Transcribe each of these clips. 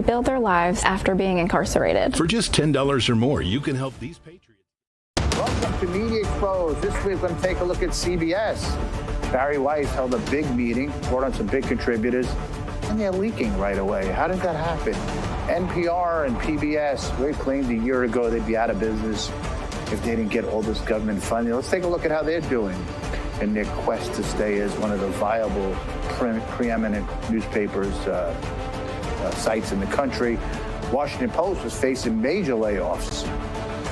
rebuild their lives after being incarcerated. For just $10 or more, you can help these patriots. Welcome to Media Exposed. This week, we're going to take a look at CBS. Barry Weiss held a big meeting, brought on some big contributors, and they're leaking right away. How did that happen? NPR and PBS, they claimed a year ago they'd be out of business if they didn't get all this government funding. Let's take a look at how they're doing in their quest to stay as one of the viable, preeminent newspapers, sites in the country. Washington Post was facing major layoffs.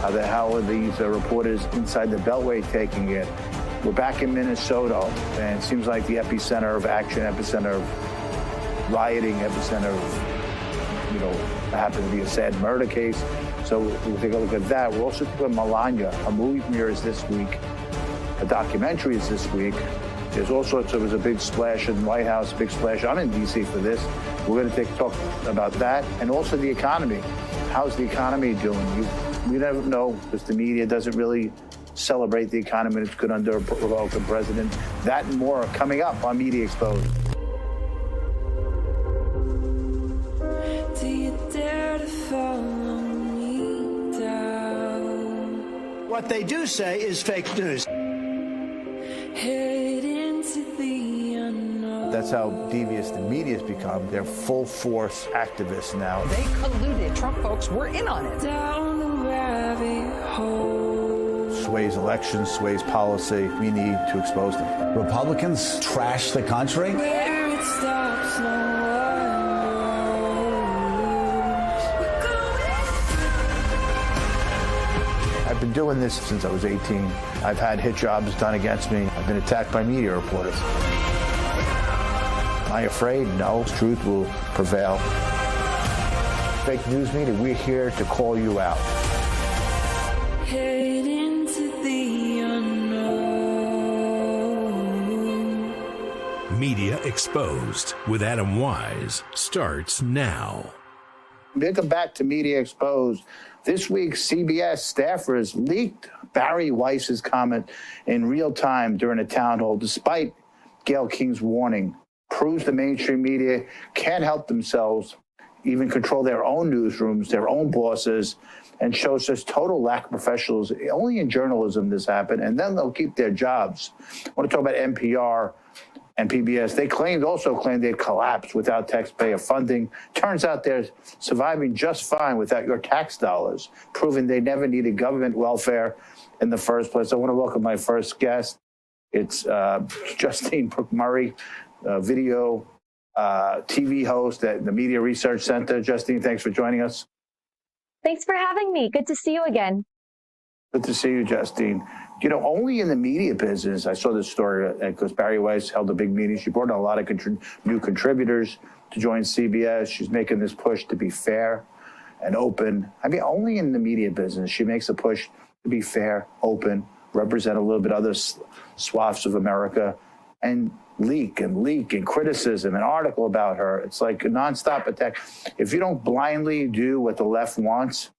How are these reporters inside the Beltway taking it? We're back in Minnesota, and it seems like the epicenter of action, epicenter of rioting, epicenter of, happened to be a sad murder case. So we'll take a look at that. We're also doing Melania. A movie premiere is this week. A documentary is this week. There's all sorts of, there was a big splash in the White House, a big splash. I'm in D.C. for this. We're going to talk about that, and also the economy. How's the economy doing? We never know, because the media doesn't really celebrate the economy. It's good under a Republican president. That and more are coming up on Media Exposed. Do you dare to follow me down? What they do say is fake news. Head into the unknown. That's how devious the media's become. They're full-force activists now. They colluded. Trump folks were in on it. Down the rabbit hole. Sways elections, sways policy. We need to expose them. Republicans trash the country. Where it stops, no one knows. We're going. I've been doing this since I was 18. I've had hit jobs done against me. I've been attacked by media reporters. Am I afraid? No. Truth will prevail. Fake news media, we're here to call you out. Head into the unknown. Media Exposed with Adam Weiss starts now. Welcome back to Media Exposed. This week, CBS staffers leaked Barry Weiss's comment in real time during a town hall, despite Gayle King's warning. Proves the mainstream media can't help themselves, even control their own newsrooms, their own bosses, and shows us total lack of professionals. Only in journalism this happened, and then they'll keep their jobs. I want to talk about NPR and PBS. They also claimed they'd collapse without taxpayer funding. Turns out they're surviving just fine without your tax dollars, proving they never needed government welfare in the first place. I want to welcome my first guest. It's Justine Brooke-Murray, video TV host at the Media Research Center. Justine, thanks for joining us. Thanks for having me. Good to see you again. Good to see you, Justine. Only in the media business, I saw this story because Barry Weiss held a big meeting. She brought in a lot of new contributors to join CBS. She's making this push to be fair and open. Only in the media business, she makes a push to be fair, open, represent a little bit other swaths of America, and leak and criticism, an article about her. It's like a nonstop attack. If you don't blindly do what the left wants,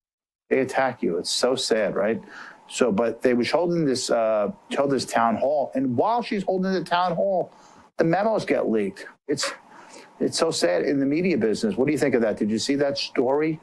they attack you. It's so sad, right? So, but they was holding this town hall, and while she's holding the town hall, the memos get leaked. It's so sad in the media business. What do you think of that? Did you see that story?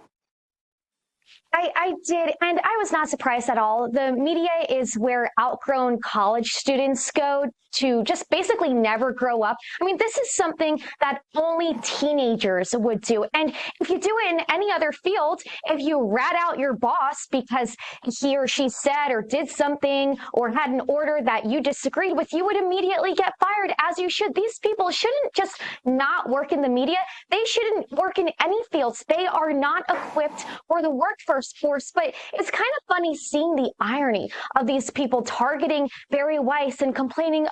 I did, and I was not surprised at all. The media is where outgrown college students go to just basically never grow up. This is something that only teenagers would do. And if you do it in any other field, if you rat out your boss because he or she said or did something or had an order that you disagreed with, you would immediately get fired, as you should. These people shouldn't just not work in the media. They shouldn't work in any fields. They are not equipped for the workforce. But it's kind of funny seeing the irony of these people targeting Barry Weiss and complaining,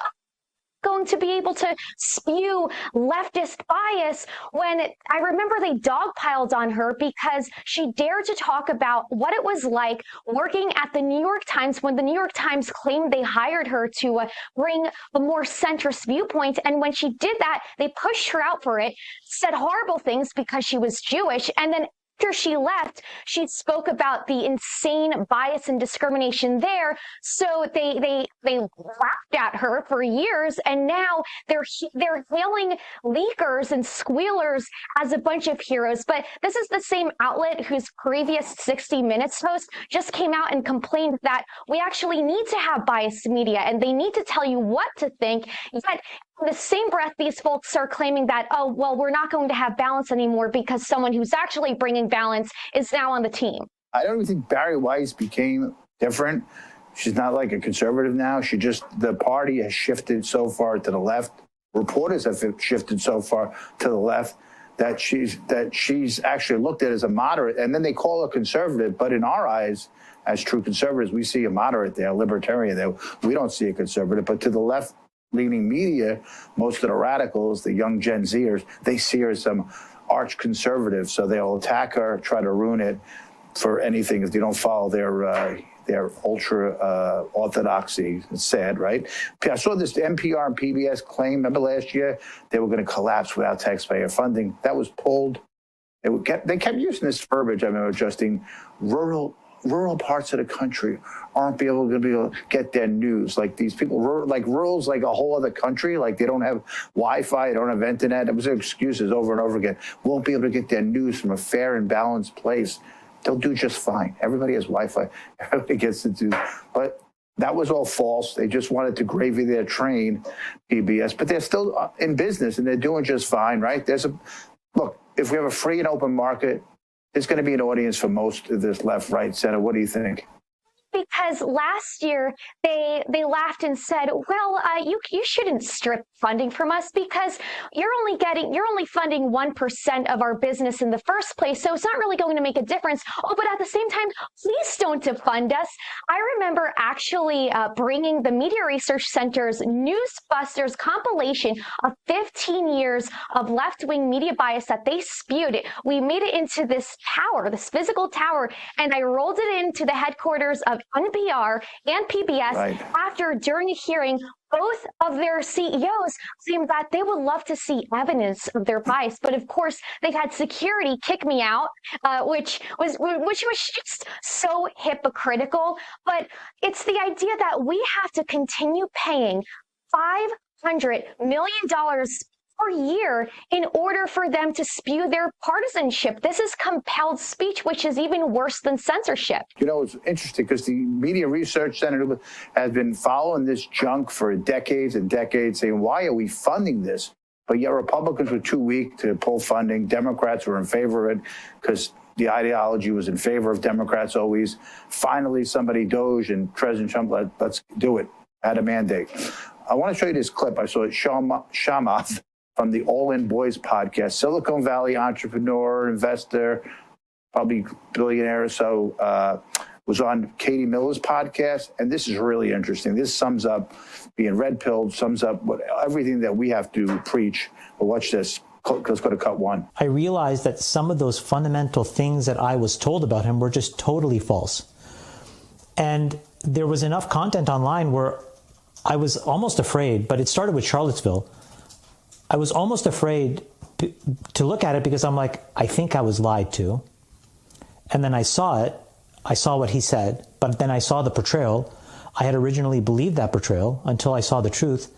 going to be able to spew leftist bias when I remember they dogpiled on her because she dared to talk about what it was like working at the New York Times when the New York Times claimed they hired her to bring a more centrist viewpoint. And when she did that, they pushed her out for it, said horrible things because she was Jewish, and then after she left, she spoke about the insane bias and discrimination there. So they laughed at her for years, and now they're hailing leakers and squealers as a bunch of heroes. But this is the same outlet whose previous 60 Minutes host just came out and complained that we actually need to have biased media and they need to tell you what to think. Yet in the same breath, these folks are claiming that, oh, well, we're not going to have balance anymore because someone who's actually bringing balance is now on the team. I don't even think Barry Weiss became different. She's not like a conservative now. The party has shifted so far to the left. Reporters have shifted so far to the left that she's actually looked at as a moderate, and then they call her conservative. But in our eyes, as true conservatives, we see a moderate there, a libertarian there. We don't see a conservative. But to the left-leaning media, most of the radicals, the young Gen Zers, they see her as some arch conservative. So they'll attack her, try to ruin it for anything if they don't follow their ultra orthodoxy. It's sad, right? I saw this NPR and PBS claim. Remember last year they were going to collapse without taxpayer funding. That was pulled. They kept using this verbiage. I remember adjusting rural parts of the country aren't going to be able to get their news. Like these people, rural's like a whole other country. Like they don't have Wi-Fi, they don't have internet. It was excuses over and over again. Won't be able to get their news from a fair and balanced place. They'll do just fine. Everybody has Wi-Fi. Everybody gets to do. But that was all false. They just wanted to gravy their train, PBS. But they're still in business and they're doing just fine, right? Look, if we have a free and open market, there's going to be an audience for most of this left, right, center. What do you think? Because last year they laughed and said, well, you shouldn't strip funding from us because you're only funding 1% of our business in the first place, so it's not really going to make a difference. Oh, but at the same time, please don't defund us. I remember actually bringing the Media Research Center's Newsbusters compilation of 15 years of left-wing media bias that they spewed. We made it into this tower, this physical tower, and I rolled it into the headquarters of NPR and PBS during a hearing, both of their CEOs claimed that they would love to see evidence of their bias. But of course, they've had security kick me out, which was just so hypocritical. But it's the idea that we have to continue paying $500 million per year in order for them to spew their partisanship. This is compelled speech, which is even worse than censorship. You know, it's interesting because the Media Research Center has been following this junk for decades and decades, saying, why are we funding this? But yet Republicans were too weak to pull funding. Democrats were in favor of it because the ideology was in favor of Democrats always. Finally, somebody Doge and President Trump, let's do it, had a mandate. I want to show you this clip. I saw it, Shamath, from the All In Boys podcast, Silicon Valley entrepreneur, investor, probably billionaire or so, was on Katie Miller's podcast. And this is really interesting. This sums up being red-pilled, sums up everything that we have to preach. But watch this. Let's go to cut one. I realized that some of those fundamental things that I was told about him were just totally false. And there was enough content online where I was almost afraid, but it started with Charlottesville. I was almost afraid to look at it because I'm like, I think I was lied to. And then I saw it. I saw what he said, but then I saw the portrayal. I had originally believed that portrayal until I saw the truth.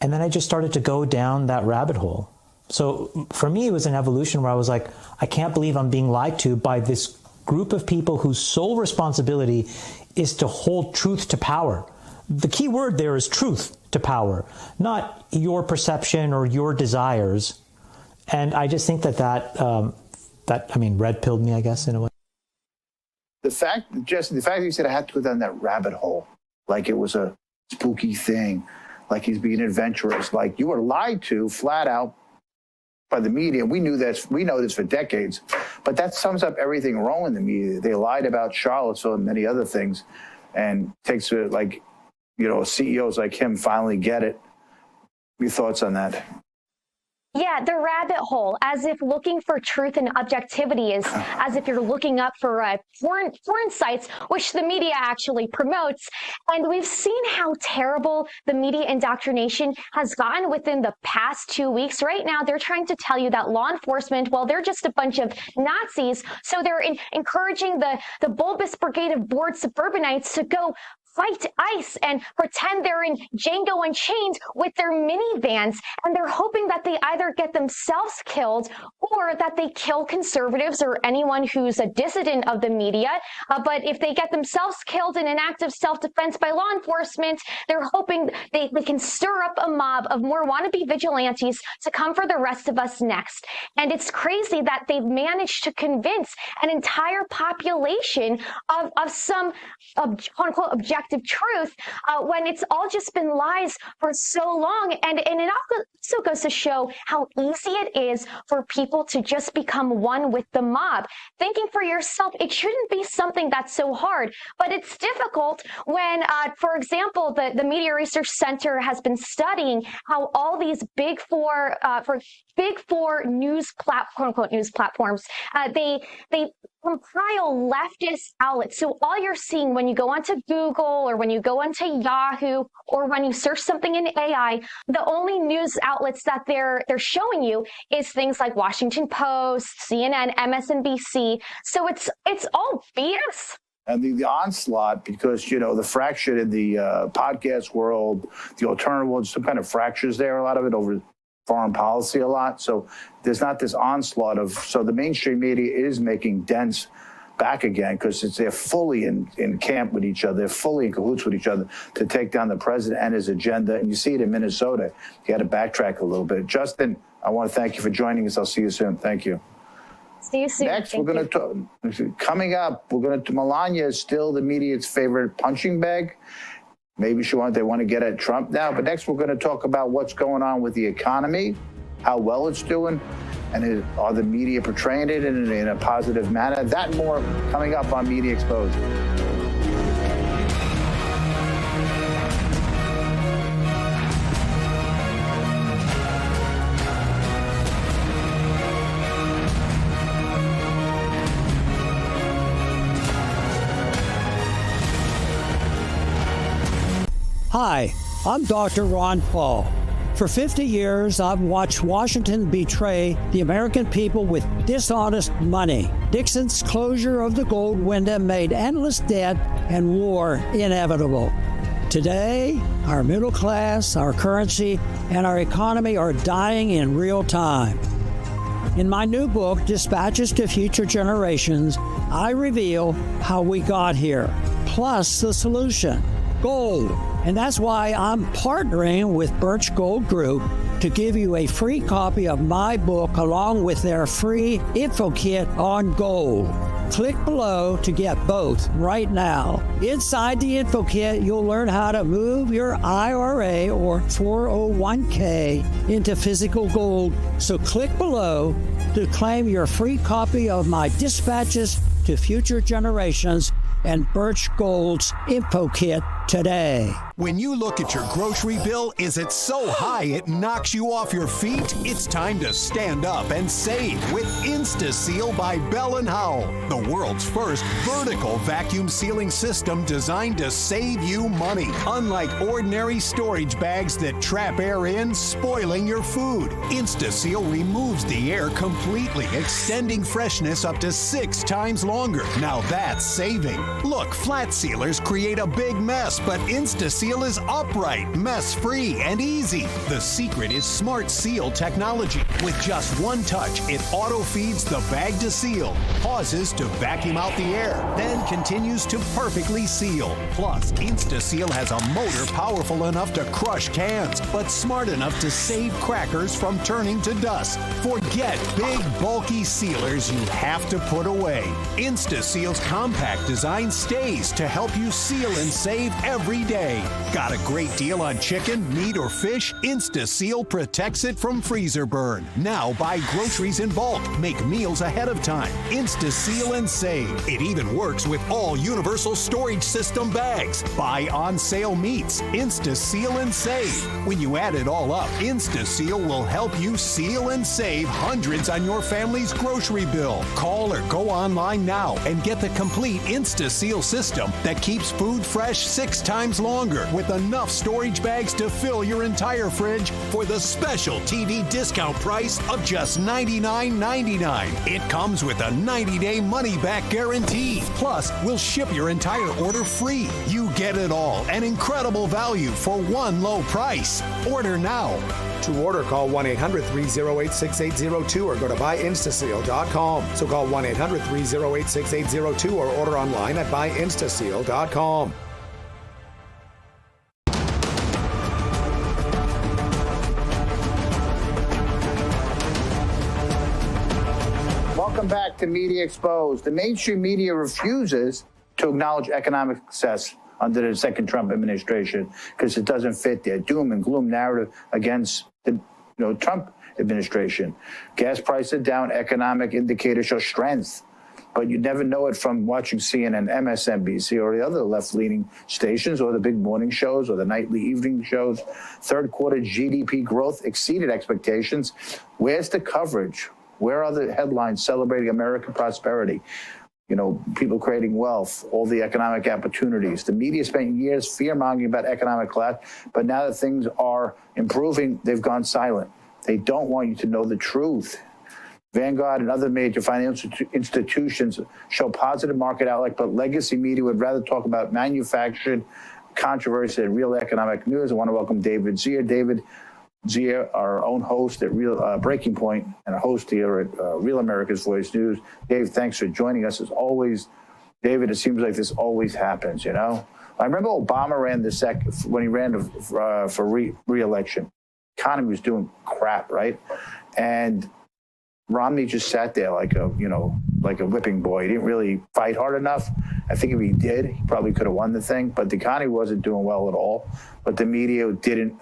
And then I just started to go down that rabbit hole. So for me, it was an evolution where I was like, I can't believe I'm being lied to by this group of people whose sole responsibility is to hold truth to power. The key word there is truth to power, not your perception or your desires. And I just think that red-pilled me, I guess, in a way. The fact that you said I had to go down that rabbit hole, like it was a spooky thing, like he's being adventurous, like you were lied to flat out by the media. We know this for decades, but that sums up everything wrong in the media. They lied about Charlottesville and many other things, and takes it like, CEOs like him finally get it. Your thoughts on that? Yeah, the rabbit hole, as if looking for truth and objectivity is as if you're looking up for porn sites, which the media actually promotes. And we've seen how terrible the media indoctrination has gotten within the past 2 weeks. Right now, they're trying to tell you that law enforcement, well, they're just a bunch of Nazis. So they're encouraging the bulbous brigade of bored suburbanites to go fight ICE and pretend they're in Django Unchained with their minivans, and they're hoping that they either get themselves killed or that they kill conservatives or anyone who's a dissident of the media. But if they get themselves killed in an act of self-defense by law enforcement, they're hoping they can stir up a mob of more wannabe vigilantes to come for the rest of us next. And it's crazy that they've managed to convince an entire population of some quote-unquote objective truth when it's all just been lies for so long. And it also goes to show how easy it is for people to just become one with the mob. Thinking for yourself, it shouldn't be something that's so hard, but it's difficult when, for example, the Media Research Center has been studying how all these big four news quote-unquote news platforms, they compile leftist outlets. So all you're seeing when you go onto Google or when you go onto Yahoo or when you search something in AI, the only news outlets that they're showing you is things like Washington Post, CNN, MSNBC. So it's all BS. And the onslaught, because, you know, the fracture in the podcast world, the alternative world, some kind of fractures there, a lot of it over foreign policy a lot. So there's not this onslaught of, so the mainstream media is making dents back again because they're fully in camp with each other. They're fully in cahoots with each other to take down the president and his agenda. And you see it in Minnesota. You had to backtrack a little bit. Justin, I want to thank you for joining us. I'll see you soon. Thank you. See you soon. Next, we're going to talk, coming up, we're going to, Melania is still the media's favorite punching bag. Maybe they want to get at Trump now. But next, we're going to talk about what's going on with the economy, how well it's doing, and are the media portraying it in a positive manner? That and more coming up on Media Exposed. Hi, I'm Dr. Ron Paul. For 50 years, I've watched Washington betray the American people with dishonest money. Nixon's closure of the gold window made endless debt and war inevitable. Today, our middle class, our currency, and our economy are dying in real time. In my new book, Dispatches to Future Generations, I reveal how we got here, plus the solution, gold. And that's why I'm partnering with Birch Gold Group to give you a free copy of my book along with their free info kit on gold. Click below to get both right now. Inside the info kit, you'll learn how to move your IRA or 401k into physical gold. So click below to claim your free copy of my Dispatches to Future Generations and Birch Gold's info kit today. When you look at your grocery bill, is it so high it knocks you off your feet? It's time to stand up and save with InstaSeal by Bell & Howell, the world's first vertical vacuum sealing system designed to save you money. Unlike ordinary storage bags that trap air in, spoiling your food, InstaSeal removes the air completely, extending freshness up to 6 times longer. Now that's saving. Look, flat sealers create a big mess, but InstaSeal is upright, mess-free, and easy. The secret is Smart Seal technology. With just one touch, it auto-feeds the bag to seal, pauses to vacuum out the air, then continues to perfectly seal. Plus, InstaSeal has a motor powerful enough to crush cans, but smart enough to save crackers from turning to dust. Forget big, bulky sealers you have to put away. InstaSeal's compact design stays to help you seal and save every day. Got a great deal on chicken, meat, or fish? InstaSeal protects it from freezer burn. Now buy groceries in bulk. Make meals ahead of time. InstaSeal and save. It even works with all universal storage system bags. Buy on sale meats. InstaSeal and save. When you add it all up, InstaSeal will help you seal and save hundreds on your family's grocery bill. Call or go online now and get the complete InstaSeal system that keeps food fresh 6 times longer with enough storage bags to fill your entire fridge for the special TV discount price of just $99.99. It comes with a 90-day money-back guarantee. Plus, we'll ship your entire order free. You get it all, an incredible value for one low price. Order now. To order, call 1-800-308-6802 or go to buyinstaseal.com. So call 1-800-308-6802 or order online at buyinstaseal.com. Welcome back to Media Exposed. The mainstream media refuses to acknowledge economic success under the second Trump administration because it doesn't fit their doom and gloom narrative against the Trump administration. Gas prices are down, economic indicators show strength, but you never know it from watching CNN, MSNBC, or the other left-leaning stations, or the big morning shows, or the nightly evening shows. Third quarter GDP growth exceeded expectations. Where's the coverage? Where are the headlines celebrating American prosperity? People creating wealth, all the economic opportunities. The media spent years fear-mongering about economic collapse, but now that things are improving, they've gone silent. They don't want you to know the truth. Vanguard and other major financial institutions show positive market outlook, but legacy media would rather talk about manufactured controversy than real economic news. I want to welcome David Zier. David Zier, our own host at Breaking Point and a host here at Real America's Voice News. Dave, thanks for joining us. As always, David, it seems like this always happens, I remember Obama ran when he ran for re-election. Economy was doing crap, right? And Romney just sat there like a whipping boy. He didn't really fight hard enough. I think if he did, he probably could have won the thing. But the economy wasn't doing well at all. But the media didn't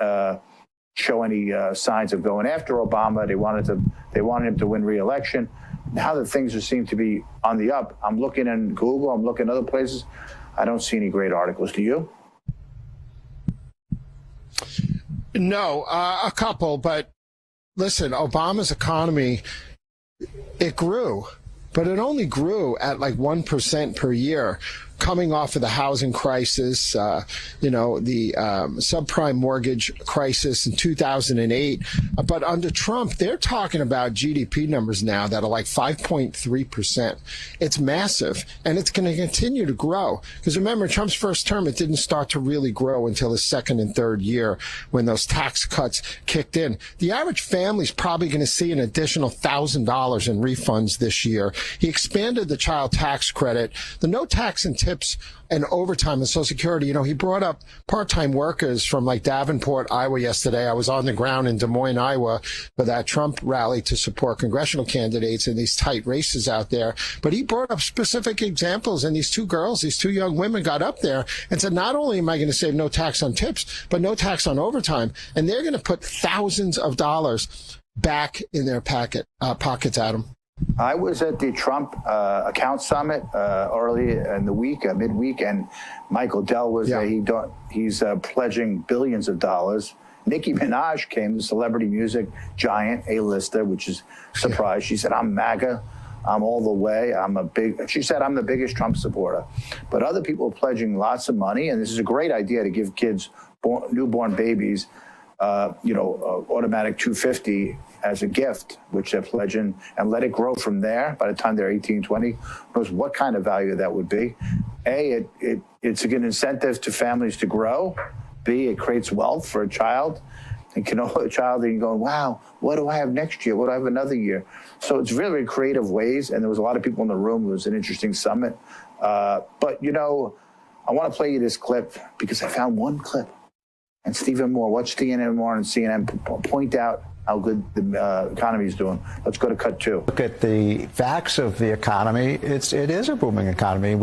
show any signs of going after Obama. They wanted him to win re-election. Now that things seem to be on the up, I'm looking in Google, I'm looking other places. I don't see any great articles. Do you? No, a couple, but listen, Obama's economy, it grew, but it only grew at like 1% per year, coming off of the housing crisis, the subprime mortgage crisis in 2008. But under Trump, they're talking about GDP numbers now that are like 5.3%. It's massive, and it's going to continue to grow. Because remember, Trump's first term, it didn't start to really grow until his second and third year when those tax cuts kicked in. The average family's probably going to see an additional $1,000 in refunds this year. He expanded the child tax credit, the no tax and tips and overtime and Social Security. He brought up part-time workers from like Davenport, Iowa yesterday. I was on the ground in Des Moines, Iowa for that Trump rally to support congressional candidates in these tight races out there. But he brought up specific examples, and these two young women got up there and said, not only am I going to save no tax on tips, but no tax on overtime. And they're going to put thousands of dollars back in their pockets, Adam. I was at the Trump account summit early in the week, midweek, and Michael Dell was there. He's pledging billions of dollars. Nicki Minaj came, the celebrity music giant, A-lister, which is a surprise. She said, I'm MAGA. I'm all the way. She said, I'm the biggest Trump supporter. But other people are pledging lots of money, and this is a great idea to give kids, newborn babies, automatic $250 as a gift, which they're pledging, and let it grow from there. By the time they're 18, 20, who knows what kind of value that would be. A, it's an incentive to families to grow. B, it creates wealth for a child. And a child, and you're going, wow, what do I have next year? What do I have another year? So it's really creative ways, and there was a lot of people in the room. It was an interesting summit. But, I want to play you this clip because I found one clip. And Stephen Moore, watch CNN Moore and CNN point out how good the economy is doing. Let's go to cut 2. Look at the facts of the economy. It is a booming economy.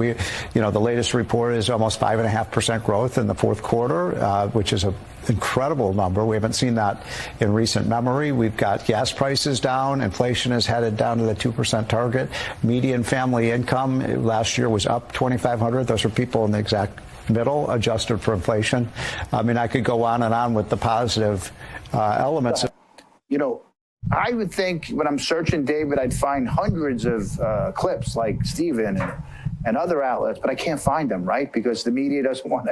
The latest report is almost 5.5% growth in the fourth quarter, which is an incredible number. We haven't seen that in recent memory. We've got gas prices down. Inflation is headed down to the 2% target. Median family income last year was up $2,500. Those are people in the exact middle, adjusted for inflation. I mean, I could go on and on with the positive elements. I would think when I'm searching, David, I'd find hundreds of clips like Stephen and other outlets, but I can't find them, right? Because the media doesn't want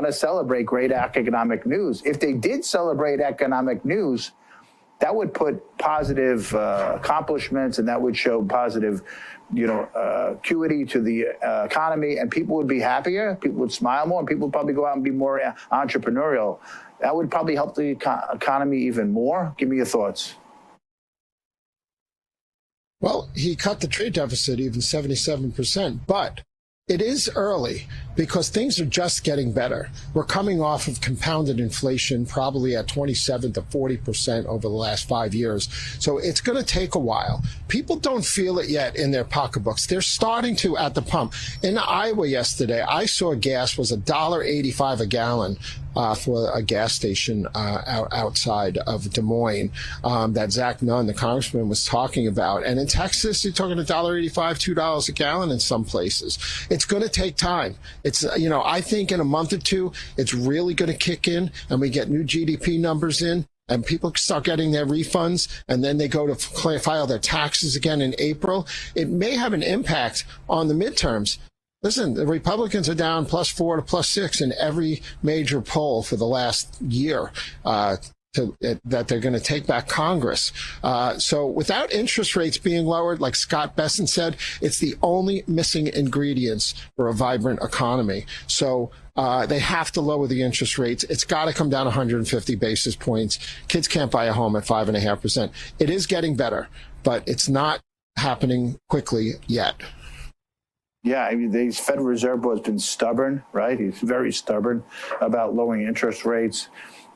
to celebrate great economic news. If they did celebrate economic news, that would put positive accomplishments, and that would show positive, acuity to the economy, and people would be happier, people would smile more, and people would probably go out and be more entrepreneurial. That would probably help the economy even more. Give me your thoughts. Well, he cut the trade deficit even 77%, but it is early because things are just getting better. We're coming off of compounded inflation, probably at 27 to 40% over the last 5 years. So it's going to take a while. People don't feel it yet in their pocketbooks. They're starting to at the pump. In Iowa yesterday, I saw gas was $1.85 a gallon for a gas station outside of Des Moines that Zach Nunn, the congressman, was talking about. And in Texas, you're talking $1.85, $2 a gallon in some places. It's going to take time. It's, I think in a month or two, it's really going to kick in and we get new GDP numbers in and people start getting their refunds and then they go to file their taxes again in April. It may have an impact on the midterms. Listen, the Republicans are down +4 to +6 in every major poll for the last year that they're going to take back Congress. So without interest rates being lowered, like Scott Besson said, it's the only missing ingredients for a vibrant economy. So they have to lower the interest rates. It's got to come down 150 basis points. Kids can't buy a home at 5.5%. It is getting better, but it's not happening quickly yet. Yeah, I mean, the Federal Reserve Board has been stubborn, right? He's very stubborn about lowering interest rates.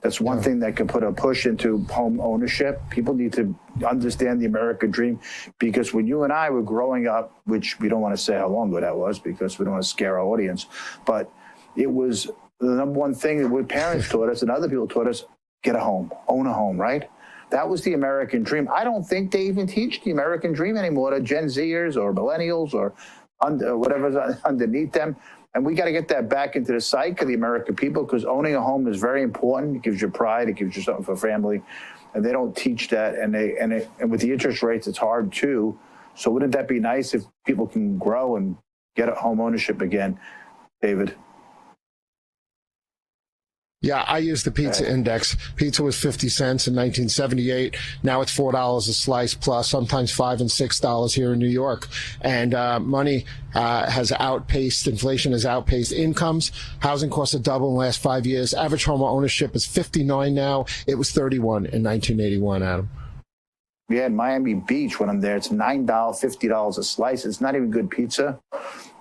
That's one thing that could put a push into home ownership. People need to understand the American dream, because when you and I were growing up, which we don't want to say how long ago that was because we don't want to scare our audience, but it was the number one thing that our parents taught us and other people taught us: get a home, own a home, right? That was the American dream. I don't think they even teach the American dream anymore to Gen Zers or millennials or whatever's underneath them. And we got to get that back into the psyche of the American people, because owning a home is very important. It gives you pride. It gives you something for family. And they don't teach that. And with the interest rates, it's hard too. So wouldn't that be nice if people can grow and get a home ownership again, David? Yeah, I use the pizza index. Pizza was 50 cents in 1978. Now it's $4 a slice plus, sometimes $5 and $6 here in New York. And money has outpaced, inflation has outpaced incomes. Housing costs have doubled in the last 5 years. Average home ownership is 59 now. It was 31 in 1981, Adam. Yeah, in Miami Beach, when I'm there, it's $9, $50 a slice. It's not even good pizza.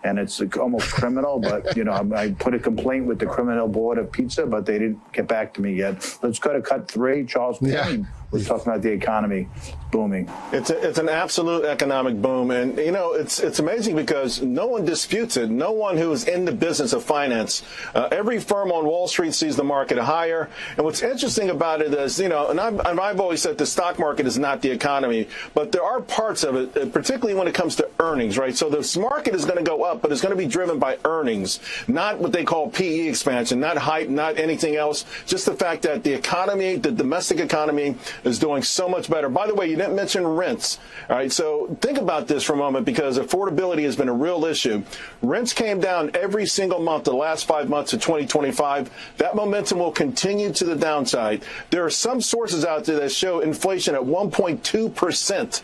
And it's almost criminal, but, I put a complaint with the Criminal Board of Pizza, but they didn't get back to me yet. Let's go to cut 3. Charles Payne was talking about the economy booming. It's an absolute economic boom. And, it's amazing because no one disputes it. No one who is in the business of finance. Every firm on Wall Street sees the market higher. And what's interesting about it is, and I've always said the stock market is not the economy, but there are parts of it, particularly when it comes to earnings, right? So the market is going to go up, but it's going to be driven by earnings, not what they call PE expansion, not hype, not anything else. Just the fact that the economy, the domestic economy, is doing so much better. By the way, you didn't mention rents. All right, so think about this for a moment, because affordability has been a real issue. Rents came down every single month the last 5 months of 2025. That momentum will continue to the downside. There are some sources out there that show inflation at 1.2%.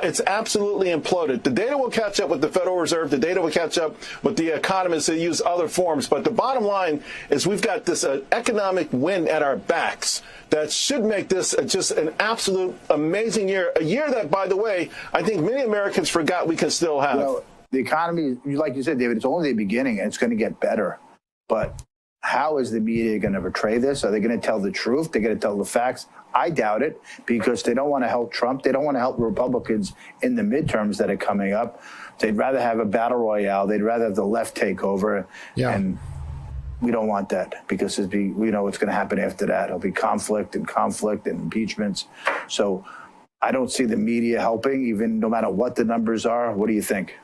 It's absolutely imploded. The data will catch up with the Federal Reserve. The data will catch up with the economists that use other forms. But the bottom line is we've got this economic wind at our backs that should make this just an absolute amazing year. A year that, by the way, I think many Americans forgot we can still have. The economy, like you said, David, it's only the beginning, and it's going to get better. But How is the media going to portray this? Are they going to tell the truth? They're going to tell the facts? I doubt it, because they don't want to help Trump. They don't want to help Republicans in the midterms that are coming up. They'd rather have a battle royale. They'd rather have the left take over. Yeah. And we don't want that, because we know what's going to happen after that. It'll be conflict and impeachments. So I don't see the media helping, even no matter what the numbers are. What do you think?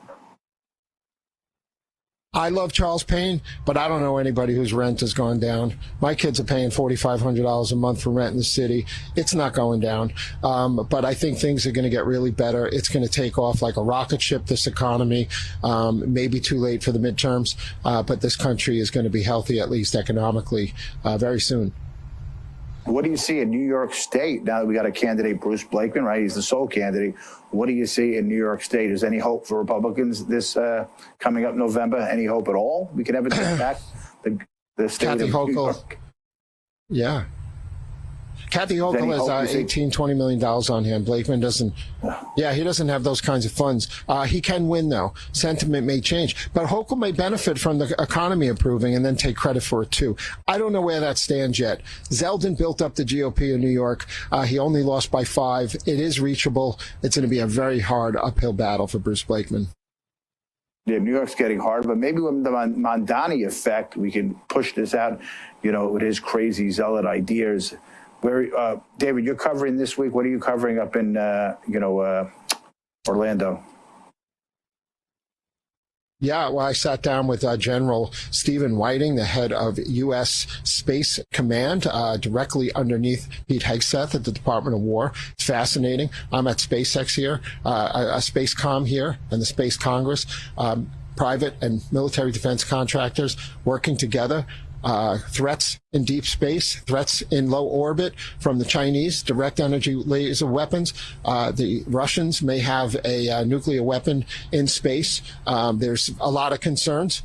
I love Charles Payne, but I don't know anybody whose rent has gone down. My kids are paying $4,500 a month for rent in the city. It's not going down. But I think things are going to get really better. It's going to take off like a rocket ship, this economy. Maybe too late for the midterms, but this country is going to be healthy, at least economically, very soon. What do you see in New York State now that we got a candidate, Bruce Blakeman, right? He's the sole candidate. What do you see in New York State? Is any hope for Republicans this coming up November? Any hope at all? We can ever take back the state Kathy of Hochul. New York? Yeah. Kathy Hochul has $18-20 million on him. Blakeman doesn't. Yeah, he doesn't have those kinds of funds. He can win, though. Sentiment may change. But Hochul may benefit from the economy improving and then take credit for it, too. I don't know where that stands yet. Zeldin built up the GOP in New York. He only lost by 5. It is reachable. It's going to be a very hard uphill battle for Bruce Blakeman. Yeah, New York's getting hard, but maybe with the Mondani effect, we can push this out, with his crazy zealot ideas. Where, David, you're covering this week. What are you covering up in, Orlando? Yeah, well, I sat down with General Stephen Whiting, the head of U.S. Space Command, directly underneath Pete Hegseth at the Department of War. It's fascinating. I'm at SpaceX here, Spacecom here, and the Space Congress. Private and military defense contractors working together. Threats in deep space, threats in low orbit from the Chinese, direct energy laser weapons. The Russians may have a nuclear weapon in space. There's a lot of concerns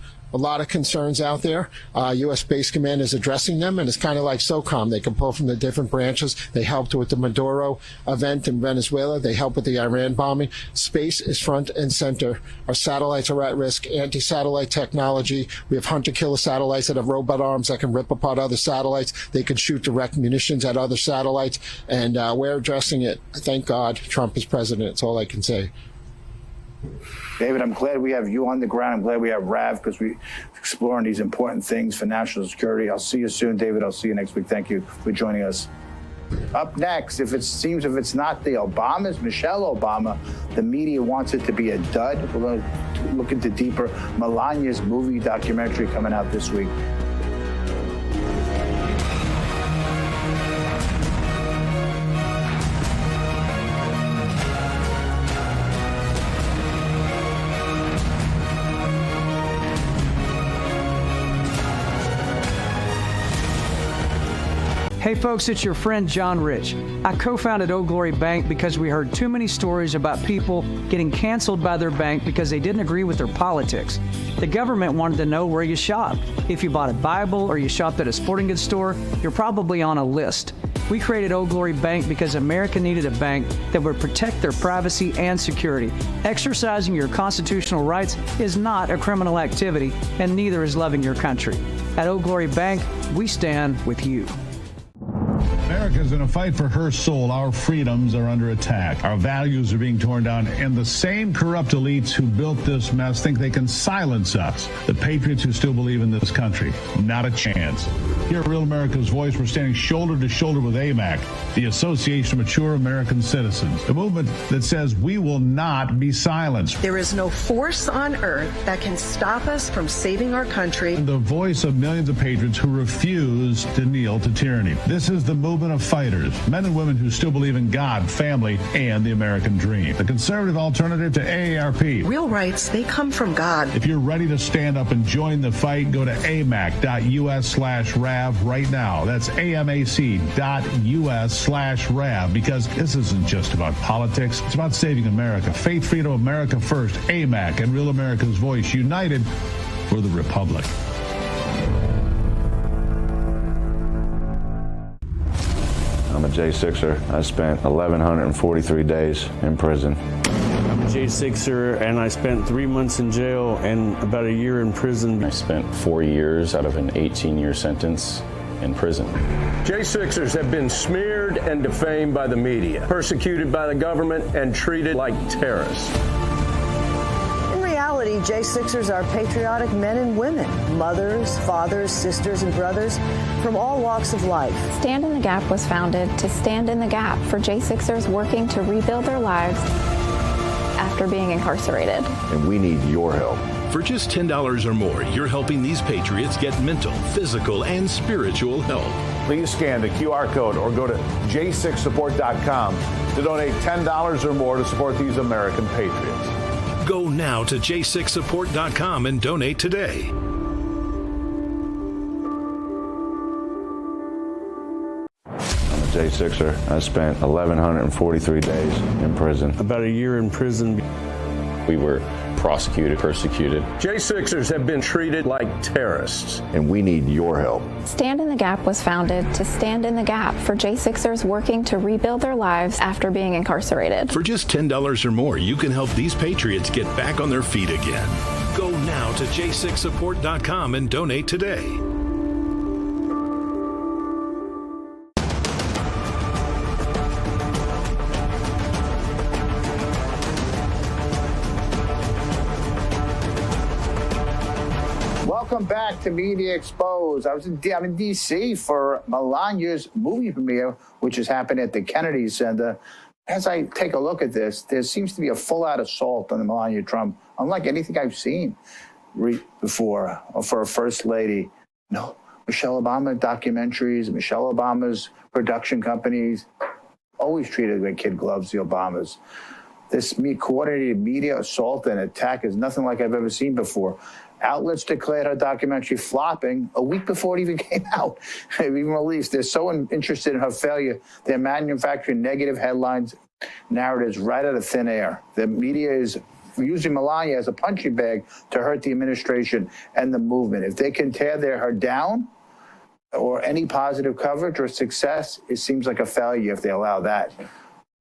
out there. U.S. Space Command is addressing them, and it's kind of like SOCOM. They can pull from the different branches. They helped with the Maduro event in Venezuela. They helped with the Iran bombing. Space is front and center. Our satellites are at risk. Anti-satellite technology. We have hunter-killer satellites that have robot arms that can rip apart other satellites. They can shoot direct munitions at other satellites, and we're addressing it. Thank God Trump is president. That's all I can say. David, I'm glad we have you on the ground. I'm glad we have Rav, because we're exploring these important things for national security. I'll see you soon, David. I'll see you next week. Thank you for joining us. Up next, if it's not the Obamas, Michelle Obama, the media wants it to be a dud. We're going to look into deeper. Melania's movie documentary coming out this week. Hey folks, it's your friend John Rich. I co-founded Old Glory Bank because we heard too many stories about people getting canceled by their bank because they didn't agree with their politics. The government wanted to know where you shopped. If you bought a Bible or you shopped at a sporting goods store, you're probably on a list. We created Old Glory Bank because America needed a bank that would protect their privacy and security. Exercising your constitutional rights is not a criminal activity, and neither is loving your country. At Old Glory Bank, we stand with you. America's in a fight for her soul. Our freedoms are under attack. Our values are being torn down, and the same corrupt elites who built this mess think they can silence us. The patriots who still believe in this country, not a chance. Here at Real America's Voice, we're standing shoulder to shoulder with AMAC, the Association of Mature American Citizens, a movement that says we will not be silenced. There is no force on earth that can stop us from saving our country. The voice of millions of patriots who refuse to kneel to tyranny. This is the movement of fighters, men and women who still believe in God, family, and the American dream. The conservative alternative to AARP. Real rights, they come from God. If you're ready to stand up and join the fight, go to amac.us/RAV right now. That's amac.us/RAV, because this isn't just about politics. It's about saving America. Faith, freedom, America first. AMAC and Real America's Voice, united for the Republic. I'm a J6er. I spent 1,143 days in prison. J6er, and I spent 3 months in jail and about a year in prison. I spent 4 years out of an 18-year sentence in prison. J6ers have been smeared and defamed by the media, persecuted by the government, and treated like terrorists. In reality, J6ers are patriotic men and women, mothers, fathers, sisters, and brothers from all walks of life. Stand in the Gap was founded to stand in the gap for J6ers working to rebuild their lives after being incarcerated. And we need your help. For just $10 or more, you're helping these patriots get mental, physical, and spiritual help. Please scan the QR code or go to j6support.com to donate $10 or more to support these American patriots. Go now to j6support.com and donate today. I'm a J6er. I spent 1,143 days in prison. About a year in prison. We were prosecuted, persecuted. J6ers have been treated like terrorists. And we need your help. Stand in the Gap was founded to stand in the gap for J6ers working to rebuild their lives after being incarcerated. For just $10 or more, you can help these patriots get back on their feet again. Go now to j6support.com and donate today. Welcome back to Media Exposed. I'm in D.C. for Melania's movie premiere, which is happening at the Kennedy Center. As I take a look at this, there seems to be a full-out assault on the Melania Trump, unlike anything I've seen before for a first lady. No, Michelle Obama documentaries, Michelle Obama's production companies, always treated with kid gloves, the Obamas. This coordinated media assault and attack is nothing like I've ever seen before. Outlets declared her documentary flopping a week before it even came out, even released. They're so interested in her failure, they're manufacturing negative headlines, narratives right out of thin air. The media is using Melania as a punching bag to hurt the administration and the movement. If they can tear her down or any positive coverage or success, it seems like a failure if they allow that.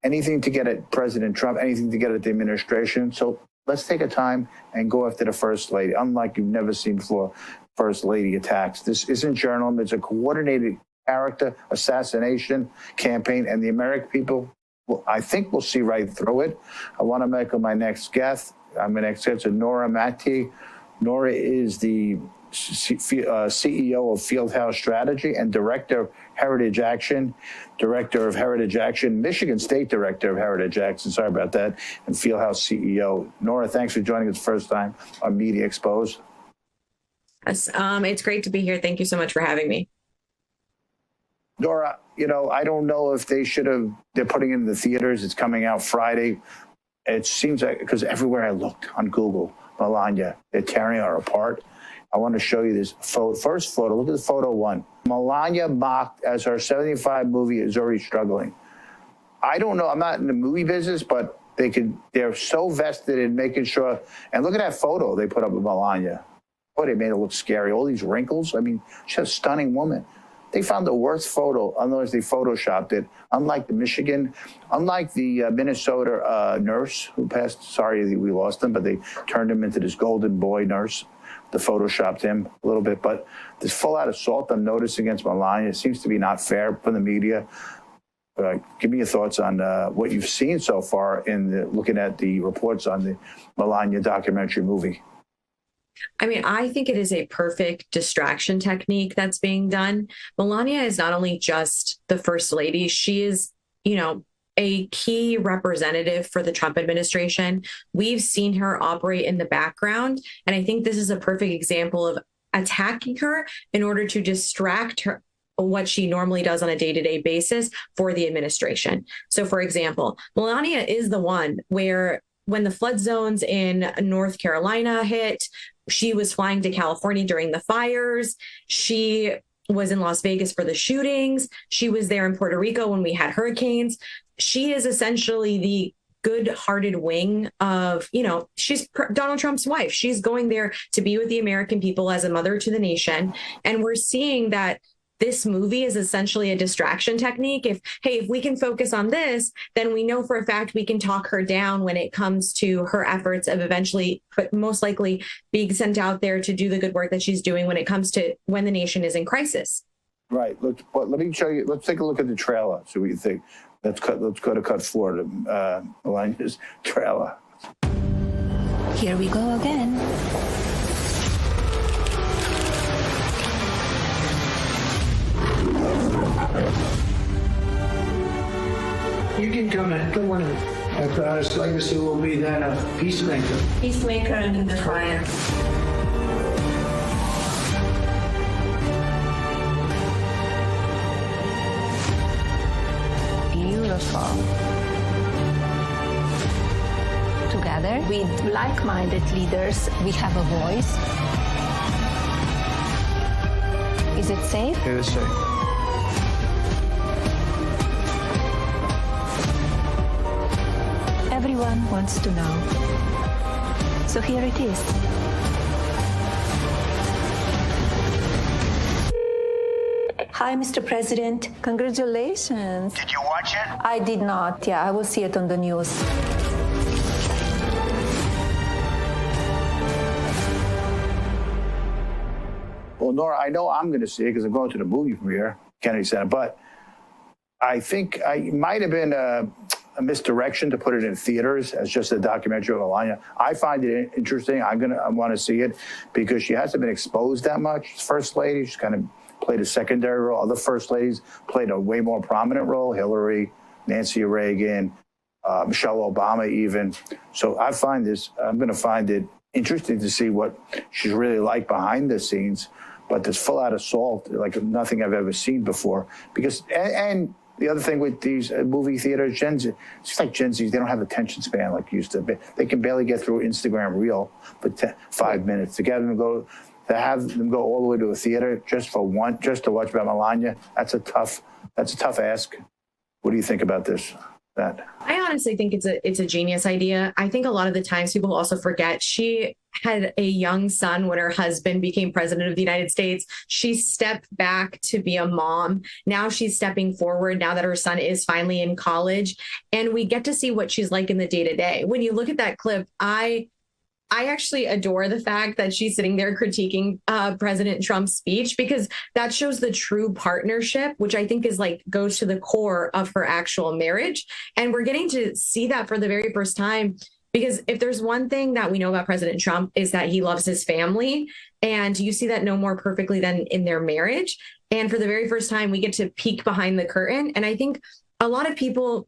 Anything to get at President Trump, anything to get at the administration. So let's take a time and go after the First Lady, unlike you've never seen before, First Lady attacks. This isn't journalism. It's a coordinated character assassination campaign, and the American people, I think, will see right through it. I want to make my next guest. I'm going to accept Nora Matti. Nora is the CEO of Fieldhouse Strategy and Director of Heritage Action, Michigan State Director of Heritage Action, sorry about that, and Fieldhouse CEO. Nora, thanks for joining us first time on Media Exposed. Yes, it's great to be here. Thank you so much for having me. Nora, I don't know if they're putting it in the theaters. It's coming out Friday. It seems like, because everywhere I looked on Google, Melania, they're tearing her apart. I want to show you this first photo. Look at the photo one. Melania mocked as her 75 movie is already struggling. I don't know. I'm not in the movie business, but they're so vested in making sure. And look at that photo they put up of Melania. Boy, they made it look scary. All these wrinkles. I mean, she's a stunning woman. They found the worst photo, unless they photoshopped it. Unlike the Minnesota nurse who passed. Sorry we lost him, but they turned him into this golden boy nurse. They photoshopped him a little bit, but this full-out assault I'm noticing against Melania seems to be not fair from the media. Give me your thoughts on what you've seen so far in looking at the reports on the Melania documentary movie. I mean, I think it is a perfect distraction technique that's being done. Melania is not only just the first lady, she is, a key representative for the Trump administration. We've seen her operate in the background, and I think this is a perfect example of attacking her in order to distract her, what she normally does on a day-to-day basis for the administration. So, for example, Melania is the one where when the flood zones in North Carolina hit, she was flying to California during the fires. She was in Las Vegas for the shootings. She was there in Puerto Rico when we had hurricanes. She is essentially the good-hearted wing of, she's Donald Trump's wife. She's going there to be with the American people as a mother to the nation. And we're seeing that this movie is essentially a distraction technique. If we can focus on this, then we know for a fact we can talk her down when it comes to her efforts of eventually, but most likely being sent out there to do the good work that she's doing when it comes to when the nation is in crisis. Right. Let me show you. Let's take a look at the trailer. See what you think. Let's go to cut 4 to Melania's trailer. Here we go again. You can come in. Come on in. My proudest legacy will be that of peacemaker. Peacemaker and in the fire. Beautiful. Together with like-minded leaders, we have a voice. Is it safe? It is safe. Everyone wants to know. So here it is. Hi, Mr. President. Congratulations. Did you watch it? I did not. Yeah, I will see it on the news. Well, Nora, I know I'm going to see it because I'm going to the movie premiere, Kennedy Center, but I think it might have been a misdirection to put it in theaters as just a documentary of Melania. I find it interesting. I want to see it because she hasn't been exposed that much. She's First Lady. She's kind of played a secondary role. Other First Ladies played a way more prominent role. Hillary, Nancy Reagan, Michelle Obama even. So I'm going to find it interesting to see what she's really like behind the scenes. But this full-out assault, like nothing I've ever seen before. Because, and the other thing with these movie theaters, Gen Z, it's just like Gen Z, they don't have attention span like used to be. They can barely get through Instagram Reel for 5 minutes. To have them go all the way to a theater just to watch about Melania, that's a tough ask. What do you think about this? I honestly think it's a genius idea. I think a lot of the times people also forget she had a young son when her husband became president of the United States. She stepped back to be a mom. Now she's stepping forward now that her son is finally in college. And we get to see what she's like in the day-to-day. When you look at that clip, I actually adore the fact that she's sitting there critiquing President Trump's speech, because that shows the true partnership, which I think is goes to the core of her actual marriage. And we're getting to see that for the very first time, because if there's one thing that we know about President Trump is that he loves his family. And you see that no more perfectly than in their marriage. And for the very first time, we get to peek behind the curtain. And I think a lot of people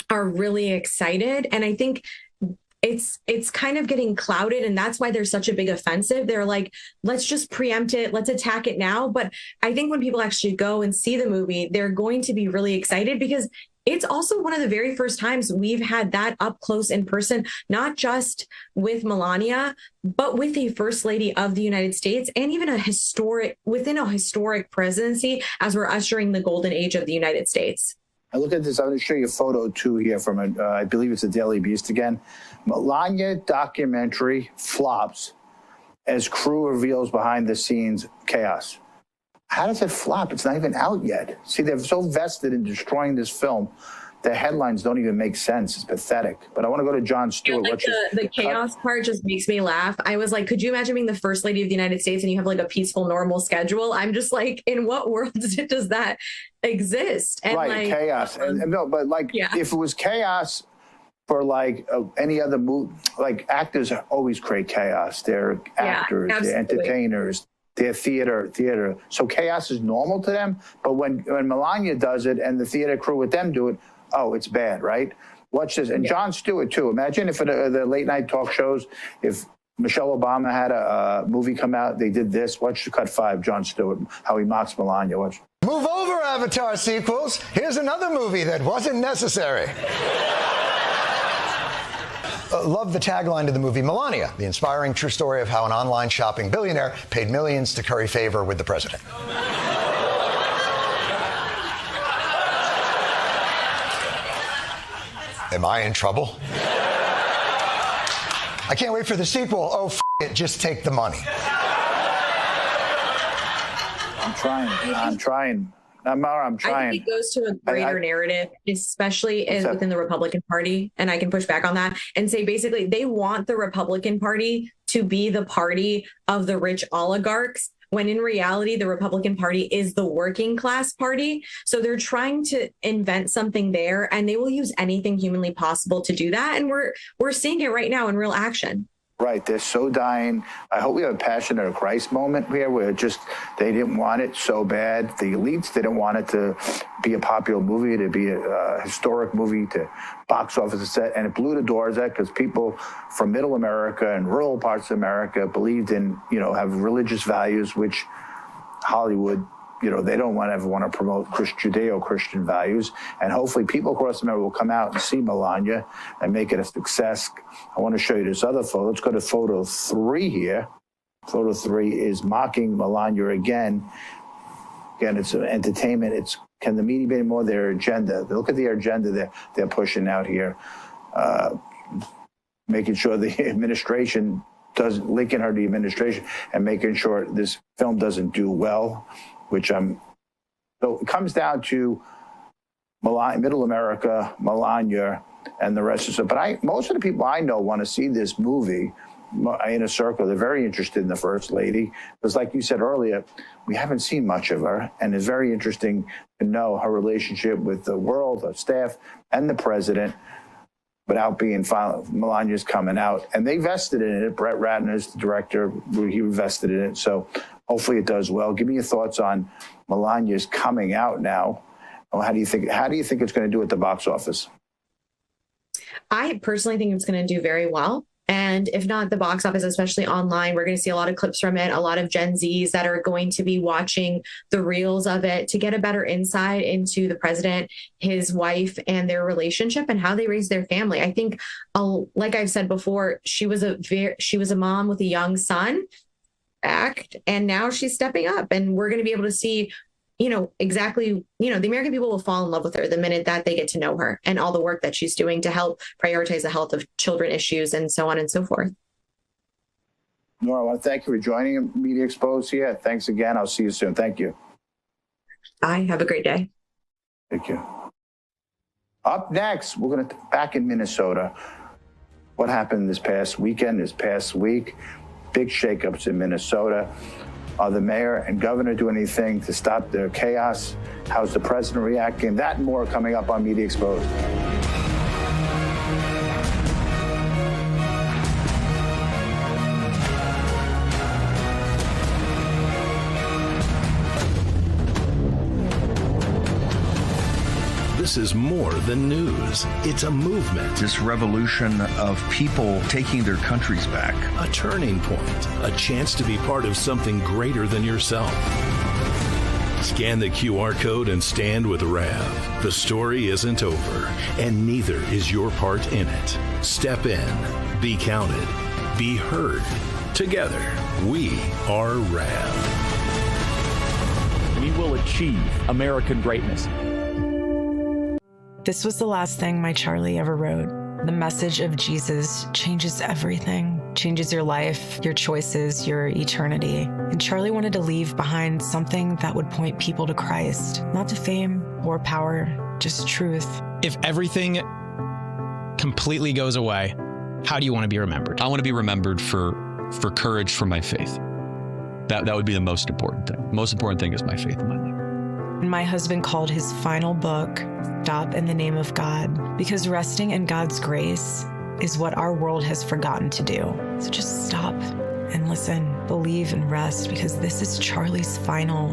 are really excited. And I think it's kind of getting clouded, and that's why there's such a big offensive. They're like, let's just preempt it. Let's attack it now. But I think when people actually go and see the movie, they're going to be really excited, because it's also one of the very first times we've had that up close in person, not just with Melania, but with a First Lady of the United States, and even within a historic presidency as we're ushering the golden age of the United States. I look at this. I'm going to show you a photo, too, here from, I believe it's a Daily Beast again. Melania documentary flops as crew reveals behind-the-scenes chaos. How does it flop? It's not even out yet. See, they're so vested in destroying this film, the headlines don't even make sense. It's pathetic. But I want to go to Jon Stewart. The chaos part just makes me laugh. I was like, could you imagine being the First Lady of the United States and you have a peaceful, normal schedule? I'm just like, in what world does that exist? And chaos. If it was chaos for any other movie, actors always create chaos. They're actors, they're entertainers, they're theater. So chaos is normal to them. But when Melania does it and the theater crew with them do it, oh, it's bad, right? Watch this. And Jon Stewart, too. Imagine if the late night talk shows, if Michelle Obama had a movie come out, they did this. Watch cut 5, Jon Stewart, how he mocks Melania. Watch. Move over, Avatar sequels. Here's another movie that wasn't necessary. Love the tagline to the movie Melania, the inspiring true story of how an online shopping billionaire paid millions to curry favor with the president. Am I in trouble? I can't wait for the sequel. Oh, it, just take the money. I'm trying. I'm trying. I think it goes to a greater narrative, especially within the Republican Party. And I can push back on that and say, basically, they want the Republican Party to be the party of the rich oligarchs, when in reality, the Republican Party is the working class party. So they're trying to invent something there, and they will use anything humanly possible to do that. And we're seeing it right now in real action. Right, they're so dying. I hope we have a Passion of Christ moment here where they didn't want it so bad. The elites didn't want it to be a popular movie, to be a historic movie, to box office set, and it blew the doors out because people from middle America and rural parts of America believed in, have religious values, which Hollywood, they don't ever want to promote Judeo-Christian values. And hopefully people across America will come out and see Melania and make it a success. I want to show you this other photo. Let's go to photo 3 here. Photo 3 is mocking Melania again. Again, it's entertainment. Can the media be more their agenda? Look at the agenda they're pushing out here. Making sure the administration doesn't linking her to the administration and making sure this film doesn't do well. So it comes down to middle America, Melania, and the rest of it. But most of the people I know want to see this movie in a circle. They're very interested in the First Lady. Because like you said earlier, we haven't seen much of her. And it's very interesting to know her relationship with the world, her staff, and the president without being filed. Melania's coming out. And they vested in it. Brett Ratner's the director. He invested in it. So hopefully it does well. Give me your thoughts on Melania's coming out now. How do you think it's going to do at the box office? I personally think it's going to do very well. And if not the box office, especially online, we're going to see a lot of clips from it, a lot of Gen Zs that are going to be watching the reels of it to get a better insight into the president, his wife, and their relationship and how they raise their family. I think, like I've said before, she was a mom with a young son, and now she's stepping up, and we're going to be able to see exactly, the American people will fall in love with her the minute that they get to know her and all the work that she's doing to help prioritize the health of children issues and so on and so forth. Nora, I want to thank you for joining Media Exposed here. Thanks again. I'll see you soon. Thank you. Bye. Have a great day. Thank you. Up next, we're going to back in Minnesota. What happened this past week? Big shakeups in Minnesota. Are the mayor and governor doing anything to stop the chaos? How's the president reacting? That and more coming up on Media Exposed. This is more than news. It's a movement. This revolution of people taking their countries back. A turning point. A chance to be part of something greater than yourself. Scan the QR code and stand with Rav. The story isn't over, and neither is your part in it. Step in. Be counted. Be heard. Together, we are Rav. We will achieve American greatness. This was the last thing my Charlie ever wrote. The message of Jesus changes everything, changes your life, your choices, your eternity. And Charlie wanted to leave behind something that would point people to Christ, not to fame or power, just truth. If everything completely goes away, how do you want to be remembered? I want to be remembered for courage for my faith. That would be the most important thing. The most important thing is my faith in my life. And my husband called his final book, Stop in the Name of God, because resting in God's grace is what our world has forgotten to do. So just stop and listen, believe and rest, because this is Charlie's final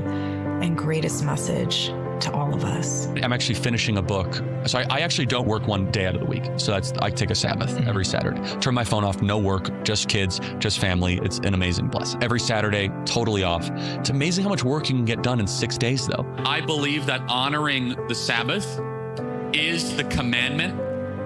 and greatest message to all of us. I'm actually finishing a book. So I actually don't work one day out of the week. So I take a Sabbath every Saturday. Turn my phone off, no work, just kids, just family. It's an amazing blessing. Every Saturday, totally off. It's amazing how much work you can get done in 6 days, though. I believe that honoring the Sabbath is the commandment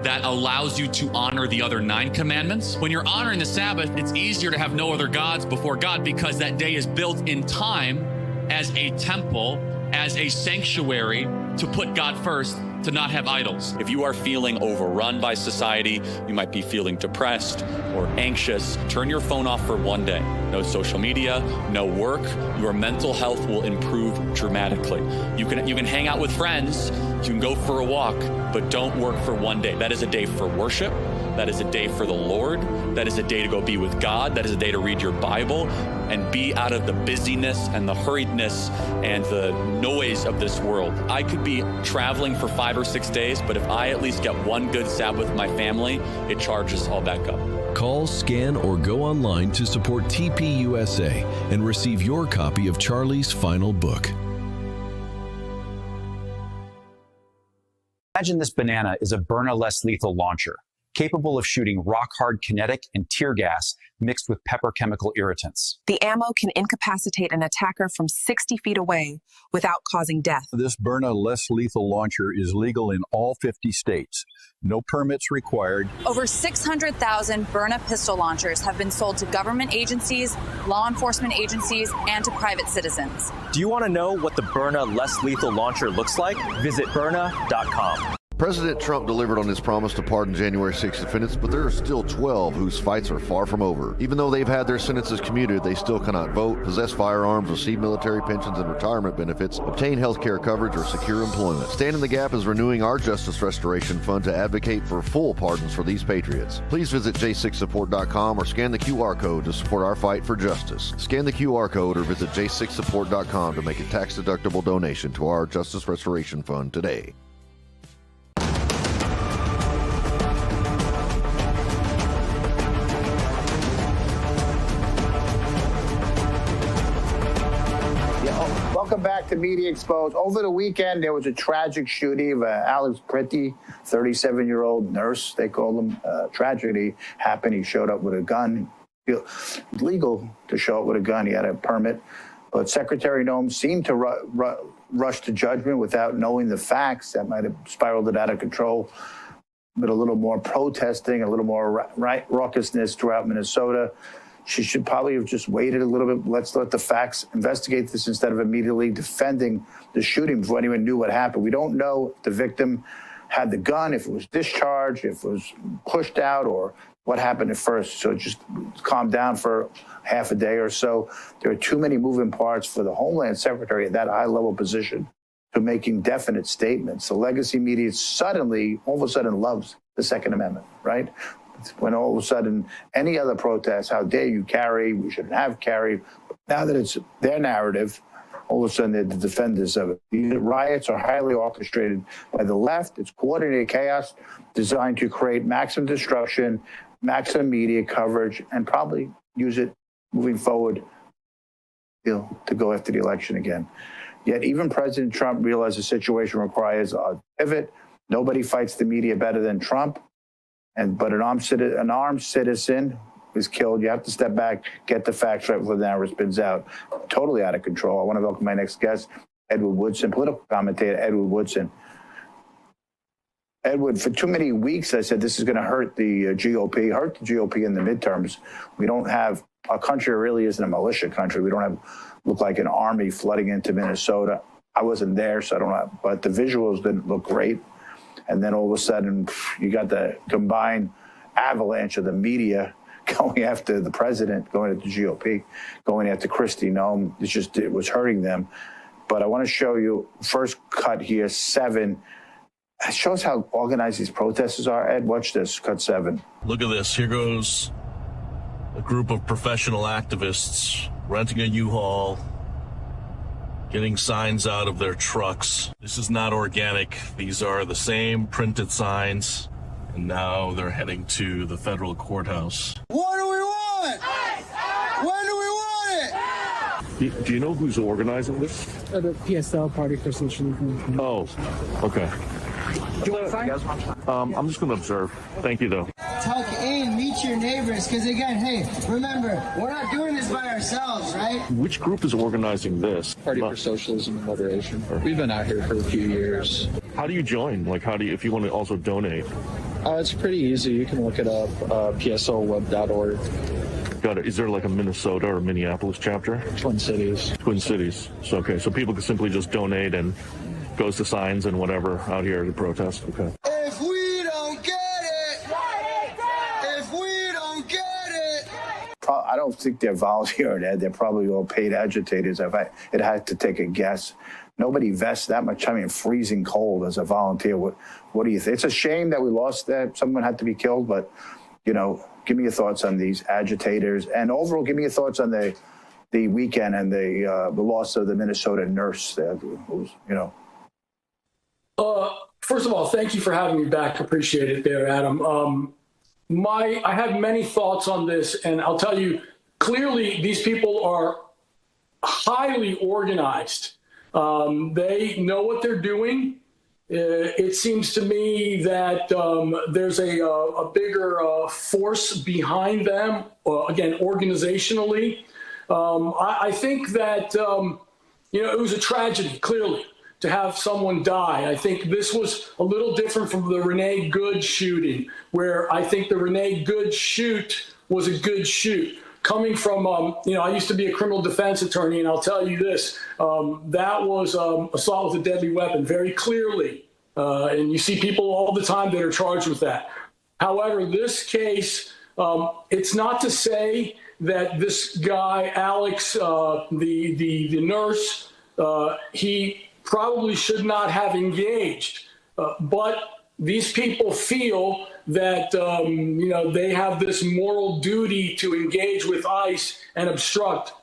that allows you to honor the other 9 commandments. When you're honoring the Sabbath, it's easier to have no other gods before God because that day is built in time as a temple, as a sanctuary to put God first to not have idols. If you are feeling overrun by society, you might be feeling depressed or anxious, turn your phone off for one day. No social media, no work. Your mental health will improve dramatically. You can hang out with friends, you can go for a walk, but don't work for one day. That is a day for worship. That is a day for the Lord. That is a day to go be with God. That is a day to read your Bible and be out of the busyness and the hurriedness and the noise of this world. I could be traveling for 5 or 6 days, but if I at least get one good Sabbath with my family, it charges all back up. Call, scan, or go online to support TPUSA and receive your copy of Charlie's final book. Imagine this banana is a Byrna less lethal launcher, capable of shooting rock-hard kinetic and tear gas mixed with pepper chemical irritants. The ammo can incapacitate an attacker from 60 feet away without causing death. This Byrna less lethal launcher is legal in all 50 states. No permits required. Over 600,000 Byrna pistol launchers have been sold to government agencies, law enforcement agencies, and to private citizens. Do you want to know what the Byrna less lethal launcher looks like? Visit Byrna.com. President Trump delivered on his promise to pardon January 6 defendants, but there are still 12 whose fights are far from over. Even though they've had their sentences commuted, they still cannot vote, possess firearms, receive military pensions and retirement benefits, obtain health care coverage, or secure employment. Stand in the Gap is renewing our Justice Restoration Fund to advocate for full pardons for these patriots. Please visit j6support.com or scan the QR code to support our fight for justice. Scan the QR code or visit j6support.com to make a tax-deductible donation to our Justice Restoration Fund today. Welcome back to Media Exposed. Over the weekend, there was a tragic shooting of Alex Pretty, 37-year-old nurse, they call him. Tragedy happened. He showed up with a gun. It's legal to show up with a gun. He had a permit. But Secretary Noem seemed to rush to judgment without knowing the facts. That might have spiraled it out of control. But a little more protesting, a little more raucousness throughout Minnesota. She should probably have just waited a little bit. Let's let the facts investigate this instead of immediately defending the shooting before anyone knew what happened. We don't know if the victim had the gun, if it was discharged, if it was pushed out, or what happened at first. So just calm down for half a day or so. There are too many moving parts for the Homeland Secretary at that high-level position to making definite statements. The legacy media all of a sudden loves the Second Amendment, right? When all of a sudden any other protest, how dare you carry, we shouldn't have carried. Now that it's their narrative, all of a sudden they're the defenders of it. These riots are highly orchestrated by the left. It's coordinated chaos designed to create maximum destruction, maximum media coverage, and probably use it moving forward to go after the election again. Yet even President Trump realized the situation requires a pivot. Nobody fights the media better than Trump. But an armed citizen is killed. You have to step back, get the facts right before the narrative spins out. Totally out of control. I want to welcome my next guest, Edward Woodson, political commentator Edward Woodson. Edward, for too many weeks, I said this is going to hurt the GOP in the midterms. We don't have, our country really isn't a militia country. We don't look like an army flooding into Minnesota. I wasn't there, so I don't know, but the visuals didn't look great. And then all of a sudden, you got the combined avalanche of the media going after the president, going after the GOP, going after Kristi Noem. It was hurting them. But I want to show you, first cut here, 7. It shows how organized these protesters are. Ed, watch this, cut 7. Look at this. Here goes a group of professional activists renting a U-Haul, getting signs out of their trucks. This is not organic. These are the same printed signs, and now they're heading to the federal courthouse. What do we want? When do we want it? Do you know who's organizing this? The PSL, Party for Social Movement. Oh, okay. Do you want to sign? I'm just going to observe. Thank you, though. Tuck in, meet your neighbors, because again, hey, remember, we're not doing this by ourselves, right? Which group is organizing this? Party for Socialism and Moderation. We've been out here for a few years. How do you join? If you want to also donate? It's pretty easy. You can look it up, pslweb.org. Got it. Is there like a Minnesota or Minneapolis chapter? Twin Cities. Twin Cities. So people can simply just donate and goes to signs and whatever out here to protest. Okay. If we don't get it, if we don't get it. I don't think they're volunteering, Ed. They're probably all paid agitators. If it had to take a guess, nobody vests that much time in freezing cold as a volunteer. What do you think? It's a shame that we lost that. Someone had to be killed, but, you know, give me your thoughts on these agitators. And overall, give me your thoughts on the weekend and the loss of the Minnesota nurse there, who's, you know. First of all, thank you for having me back. Appreciate it there, Adam. I have many thoughts on this, and I'll tell you, clearly these people are highly organized. They know what they're doing. It seems to me that there's a bigger force behind them, again, organizationally. I think that, it was a tragedy, clearly, to have someone die. I think this was a little different from the Renee Good shooting, where I think the Renee Good shoot was a good shoot. Coming from, I used to be a criminal defense attorney, and I'll tell you this, that was assault with a deadly weapon, very clearly. And you see people all the time that are charged with that. However, this case, it's not to say that this guy, Alex, the nurse, he probably should not have engaged. But these people feel that, they have this moral duty to engage with ICE and obstruct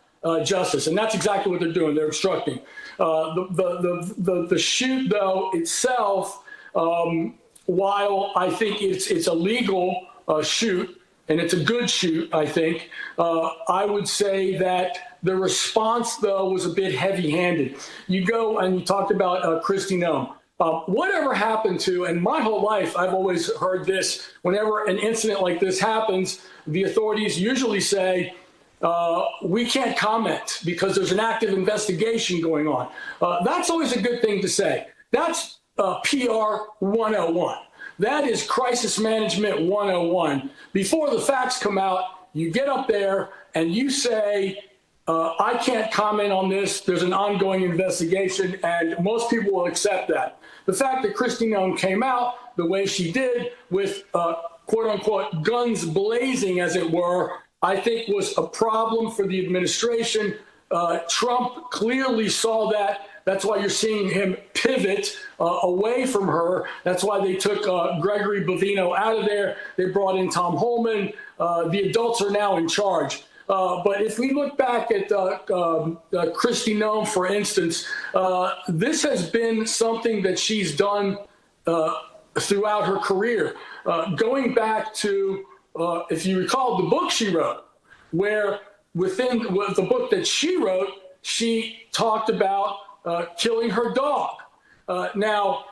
justice. And that's exactly what they're doing. They're obstructing. The shoot, though, itself, while I think it's a legal shoot, and it's a good shoot, I think, I would say that the response, though, was a bit heavy-handed. You go and you talked about Kristi Noem. Whatever happened to, and my whole life I've always heard this, whenever an incident like this happens, the authorities usually say, we can't comment because there's an active investigation going on. That's always a good thing to say. That's PR 101. That is crisis management 101. Before the facts come out, you get up there and you say, I can't comment on this. There's an ongoing investigation, and most people will accept that. The fact that Kristi Noem came out the way she did with, quote unquote, guns blazing, as it were, I think was a problem for the administration. Trump clearly saw that. That's why you're seeing him pivot away from her. That's why they took Gregory Bovino out of there. They brought in Tom Holman. The adults are now in charge. But if we look back at Kristi Noem, for instance, this has been something that she's done throughout her career. Going back to, if you recall, the book she wrote, where within the book that she wrote, she talked about killing her dog. Now,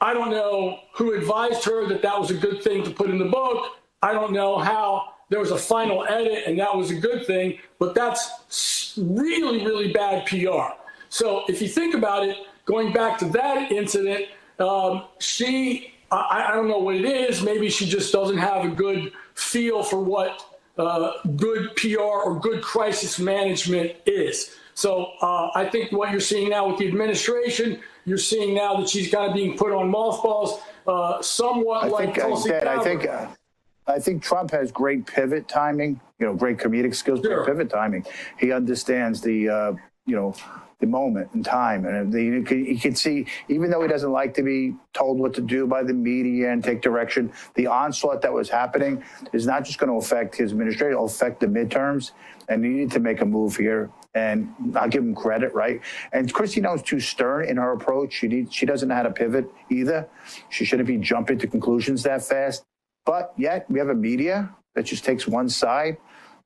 I don't know who advised her that that was a good thing to put in the book. I don't know how there was a final edit and that was a good thing, but that's really, really bad PR. So if you think about it, going back to that incident, I don't know what it is. Maybe she just doesn't have a good feel for what good PR or good crisis management is. So I think what you're seeing now with the administration, you're seing now that she's kind of being put on mothballs, somewhat like Tulsi Gabbard. I think Trump has great pivot timing, great comedic skills, great pivot timing. He understands the moment and time. And he can see, even though he doesn't like to be told what to do by the media and take direction, the onslaught that was happening is not just going to affect his administration, it'll affect the midterms. And he needed to make a move here. And I'll give him credit, right? And Kristi Noem's too stern in her approach. She doesn't know how to pivot either. She shouldn't be jumping to conclusions that fast. But yet we have a media that just takes one side.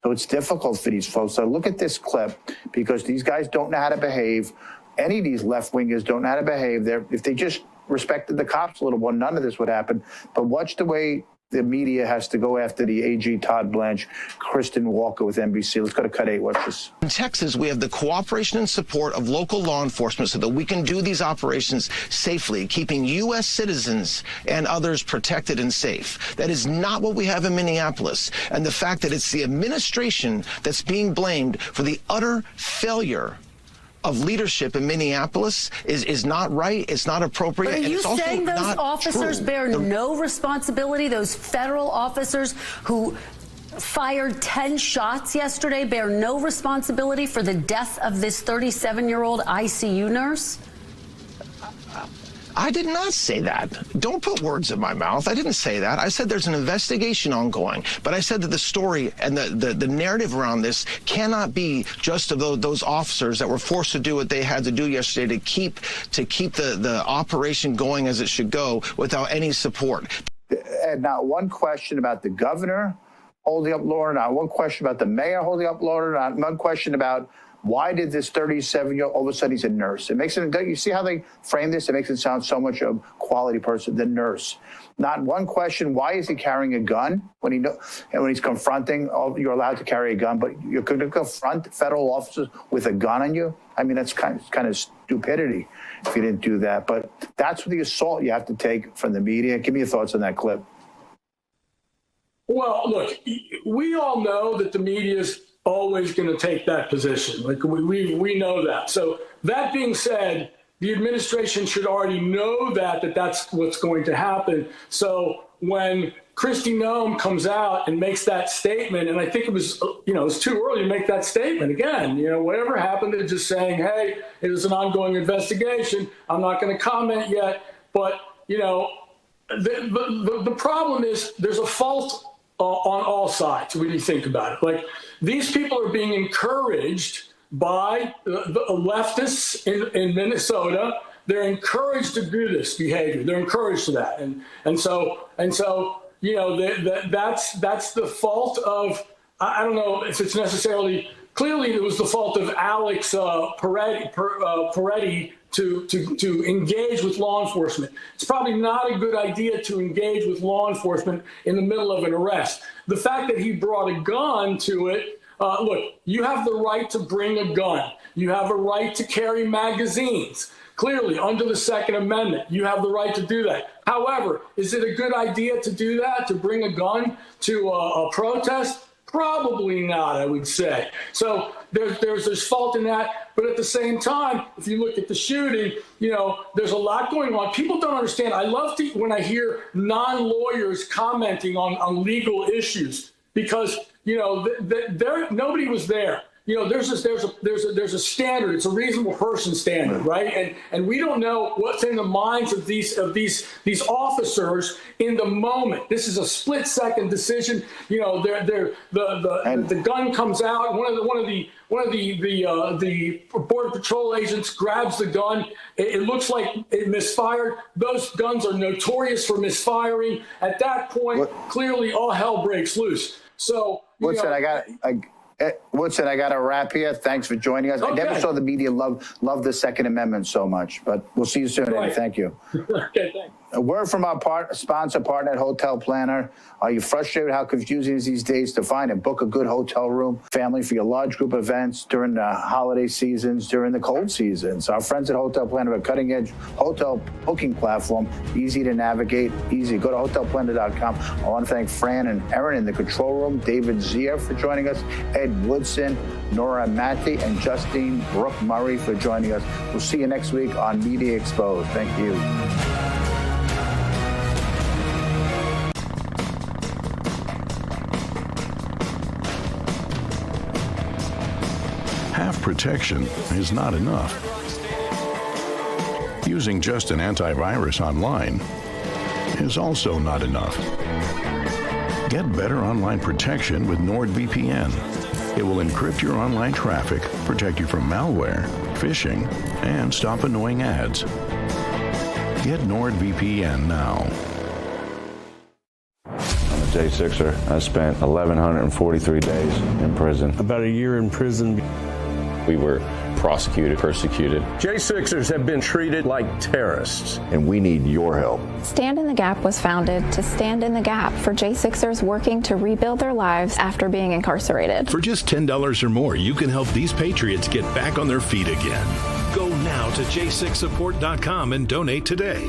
So it's difficult for these folks. So look at this clip, because these guys don't know how to behave. Any of these left-wingers don't know how to behave. If they just respected the cops a little more, none of this would happen. But watch the way the media has to go after the AG Todd Blanche, Kristen Walker with NBC. Let's go to Cut 8. Watch this. In Texas, we have the cooperation and support of local law enforcement so that we can do these operations safely, keeping U.S. citizens and others protected and safe. That is not what we have in Minneapolis. And the fact that it's the administration that's being blamed for the utter failure of leadership in Minneapolis is not right. It's not appropriate. But are you saying those officers bear no responsibility? Those federal officers who fired 10 shots yesterday bear no responsibility for the death of this 37-year-old ICU nurse? I did not say that. Don't put words in my mouth. I didn't say that. I said there's an investigation ongoing. But I said that the story and the narrative around this cannot be just of those officers that were forced to do what they had to do yesterday to keep the operation going as it should go without any support. And not one question about the governor holding up law, not one question about the mayor holding up law, not one question about why did this 37-year-old, all of a sudden he's a nurse. It makes it, don't you see how they frame this? It makes it sound so much a quality person, the nurse. Not one question, why is he carrying a gun when he's confronting, you're allowed to carry a gun, but you're going to confront federal officers with a gun on you? I mean, that's kind of stupidity if you didn't do that. But that's the assault you have to take from the media. Give me your thoughts on that clip. Well, look, we all know that the media is always going to take that position. Like we know that. So that being said, the administration should already know that that's what's going to happen. So when Kristi Noem comes out and makes that statement, and I think it was too early to make that statement. Again, whatever happened, they're just saying, hey, it is an ongoing investigation. I'm not going to comment yet. But, the problem is there's a fault on all sides when you think about it. Like, these people are being encouraged by the leftists in Minnesota. They're encouraged to do this behavior. They're encouraged to that. And so that's the fault of, I don't know if it's necessarily, clearly it was the fault of Alex Peretti to engage with law enforcement. It's probably not a good idea to engage with law enforcement in the middle of an arrest. The fact that he brought a gun to it, look, you have the right to bring a gun. You have a right to carry magazines. Clearly, under the Second Amendment, you have the right to do that. However, is it a good idea to do that, to bring a gun to a protest? Probably not, I would say. So there's fault in that. But at the same time, if you look at the shooting, there's a lot going on. People don't understand. I love when I hear non-lawyers commenting on legal issues because, nobody was there. There's a standard. It's a reasonable person standard, right? And we don't know what's in the minds of these officers in the moment. This is a split-second decision. The gun comes out. One of the Border Patrol agents grabs the gun. It looks like it misfired. Those guns are notorious for misfiring. At that point, clearly all hell breaks loose. So, Woodson, I got to wrap here. Thanks for joining us. Okay. I never saw the media love the Second Amendment so much, but we'll see you soon, Eddie. Right. Thank you. Okay, thanks. A word from our sponsor partner at Hotel Planner. Are you frustrated how confusing it is these days to find and book a good hotel room, family for your large group events during the holiday seasons, during the cold seasons? Our friends at Hotel Planner have a cutting-edge hotel booking platform, easy to navigate, easy. Go to hotelplanner.com. I want to thank Fran and Erin in the control room, David Zia for joining us, Ed Woodson, Nora Matti, and Justine Brooke Murray for joining us. We'll see you next week on Media Exposed. Thank you. Half protection is not enough. Using just an antivirus online is also not enough. Get better online protection with NordVPN. It will encrypt your online traffic, protect you from malware, phishing, and stop annoying ads. Get NordVPN now. J6er. I spent 1,143 days in prison. About a year in prison. We were prosecuted, persecuted. J6ers have been treated like terrorists. And we need your help. Stand in the Gap was founded to stand in the gap for J6ers working to rebuild their lives after being incarcerated. For just $10 or more, you can help these patriots get back on their feet again. Go now to j6support.com and donate today.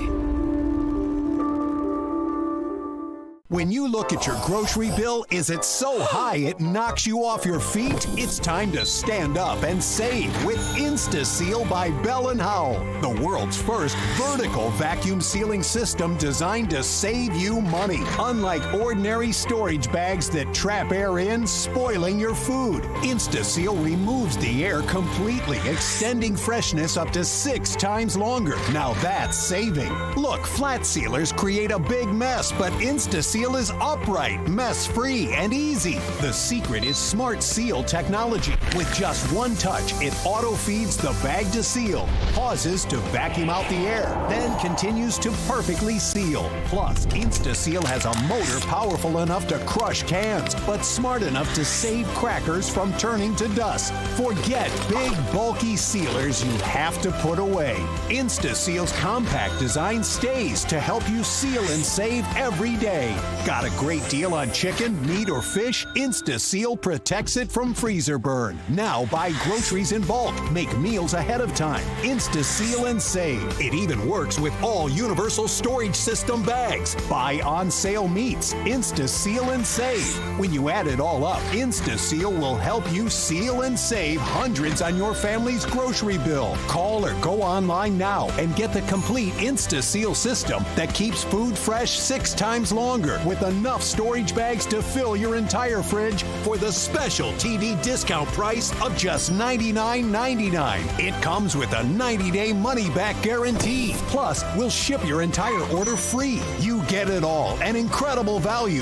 When you look at your grocery bill, is it so high it knocks you off your feet? It's time to stand up and save with InstaSeal by Bell & Howell, the world's first vertical vacuum sealing system designed to save you money. Unlike ordinary storage bags that trap air in, spoiling your food, InstaSeal removes the air completely, extending freshness up to 6 times longer. Now that's saving. Look, flat sealers create a big mess, but InstaSeal is upright, mess-free, and easy. The secret is Smart Seal technology. With just one touch, it auto-feeds the bag to seal, pauses to vacuum out the air, then continues to perfectly seal. Plus, InstaSeal has a motor powerful enough to crush cans, but smart enough to save crackers from turning to dust. Forget big, bulky sealers you have to put away. InstaSeal's compact design stays to help you seal and save every day. Got a great deal on chicken, meat, or fish? InstaSeal protects it from freezer burn. Now buy groceries in bulk. Make meals ahead of time. InstaSeal and save. It even works with all universal storage system bags. Buy on sale meats. InstaSeal and save. When you add it all up, InstaSeal will help you seal and save hundreds on your family's grocery bill. Call or go online now and get the complete InstaSeal system that keeps food fresh 6 times longer, with enough storage bags to fill your entire fridge for the special TV discount price of just $99.99. It comes with a 90-day money-back guarantee. Plus, we'll ship your entire order free. You get it all, an incredible value